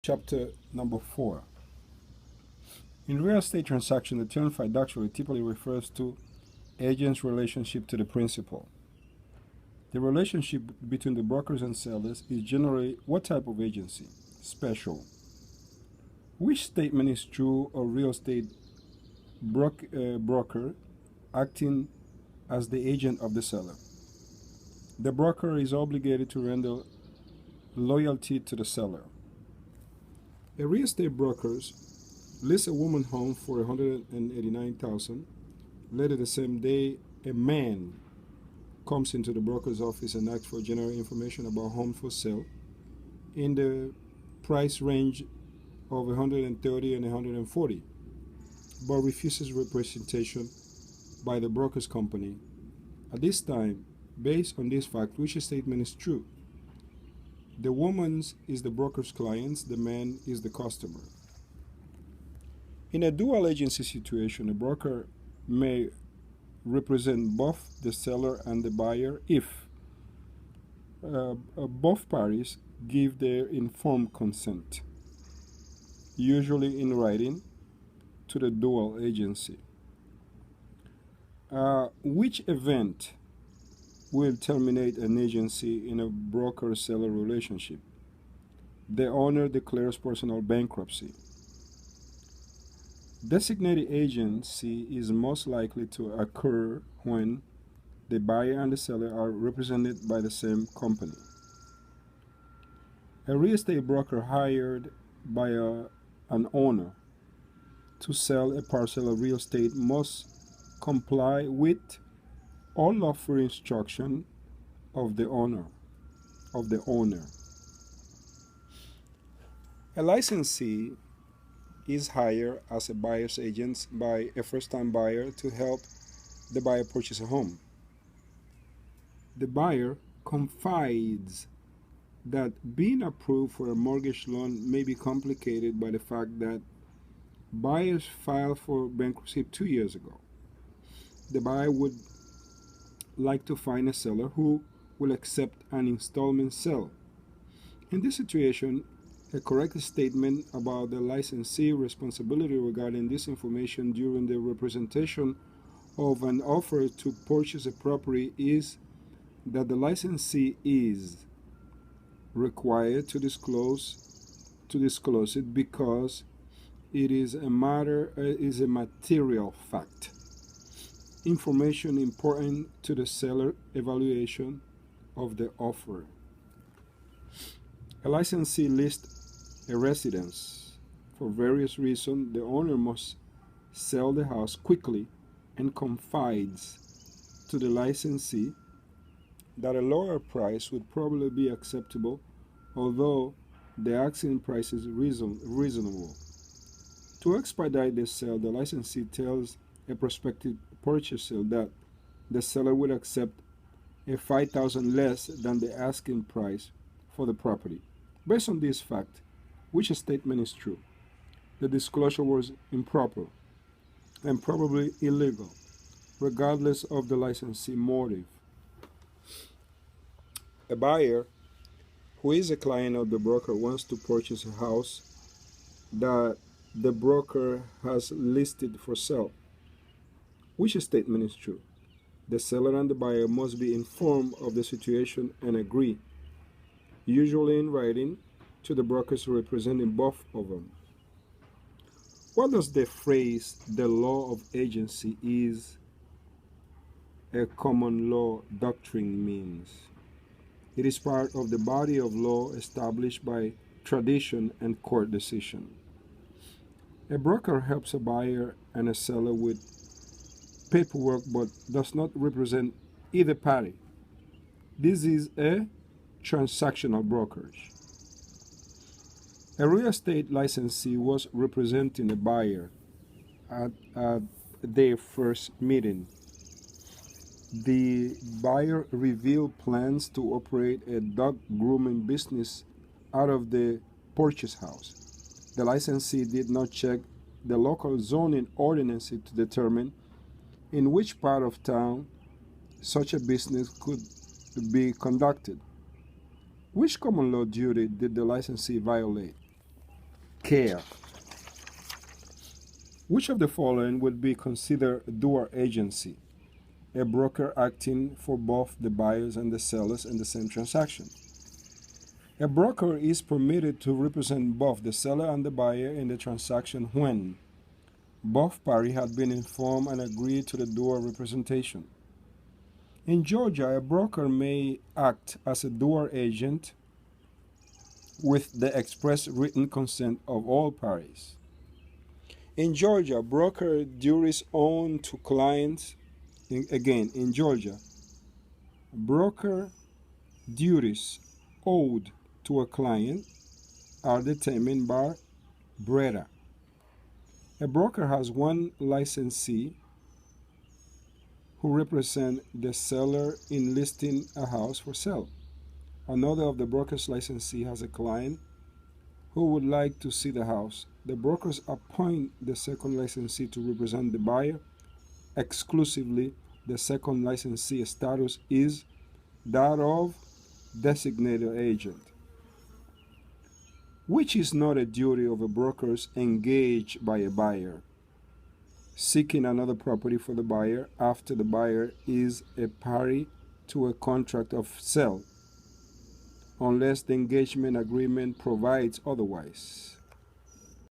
Chapter number 4. In real estate transaction, the term fiduciary typically refers to agent's relationship to the principal. The relationship between the brokers and sellers is generally what type of agency? Special. Which statement is true of real estate broker acting as the agent of the seller? The broker is obligated to render loyalty to the seller. A real estate broker lists a woman's home for $189,000. Later the same day, a man comes into the broker's office and asks for general information about home for sale in the price range of 130 and 140, but refuses representation by the broker's company. At this time, based on this fact, which statement is true? The woman is the broker's client, the man is the customer. In a dual agency situation, a broker may represent both the seller and the buyer if both parties give their informed consent, usually in writing, to the dual agency. Which event will terminate an agency in a broker-seller relationship? The owner declares personal bankruptcy. Designated agency is most likely to occur when the buyer and the seller are represented by the same company. A real estate broker hired by an owner to sell a parcel of real estate must comply with all lawful instruction of the owner. A licensee is hired as a buyer's agent by a first-time buyer to help the buyer purchase a home. The buyer confides that being approved for a mortgage loan may be complicated by the fact that buyers filed for bankruptcy 2 years ago. The buyer would like to find a seller who will accept an installment sale. In this situation, a correct statement about the licensee responsibility regarding this information during the representation of an offer to purchase a property is that the licensee is required to disclose it because it is a material fact. Information important to the seller evaluation of the offer. A licensee lists a residence. For various reasons, the owner must sell the house quickly and confides to the licensee that a lower price would probably be acceptable, although the asking price is reasonable. To expedite the sale, the licensee tells a prospective purchaser that the seller would accept a $5,000 less than the asking price for the property. Based on this fact, which statement is true? The disclosure was improper and probably illegal, regardless of the licensee motive. A buyer who is a client of the broker wants to purchase a house that the broker has listed for sale. Which statement is true? The seller and the buyer must be informed of the situation and agree, usually in writing, to the brokers representing both of them. What does the phrase "the law of agency is a common law doctrine" means? It is part of the body of law established by tradition and court decision. A broker helps a buyer and a seller with paperwork but does not represent either party. This is a transactional brokerage. A real estate licensee was representing a buyer at their first meeting. The buyer revealed plans to operate a dog grooming business out of the purchase house. The licensee did not check the local zoning ordinance to determine in which part of town such a business could be conducted. Which common law duty did the licensee violate? care. Which of the following would be considered dual agency? A broker acting for both the buyers and the sellers in the same transaction. A broker is permitted to represent both the seller and the buyer in the transaction when both parties had been informed and agreed to the dual representation. In Georgia, a broker may act as a dual agent with the express written consent of all parties. In Georgia, broker duties owed to clients, in Georgia, broker duties owed to a client are determined by BREDA. A broker has one licensee who represents the seller in listing a house for sale. Another of the broker's licensee has a client who would like to see the house. The brokers appoint the second licensee to represent the buyer exclusively. The second licensee status is that of designated agent, which is not a duty of a broker engaged by a buyer seeking another property for the buyer after the buyer is a party to a contract of sale, unless the engagement agreement provides otherwise.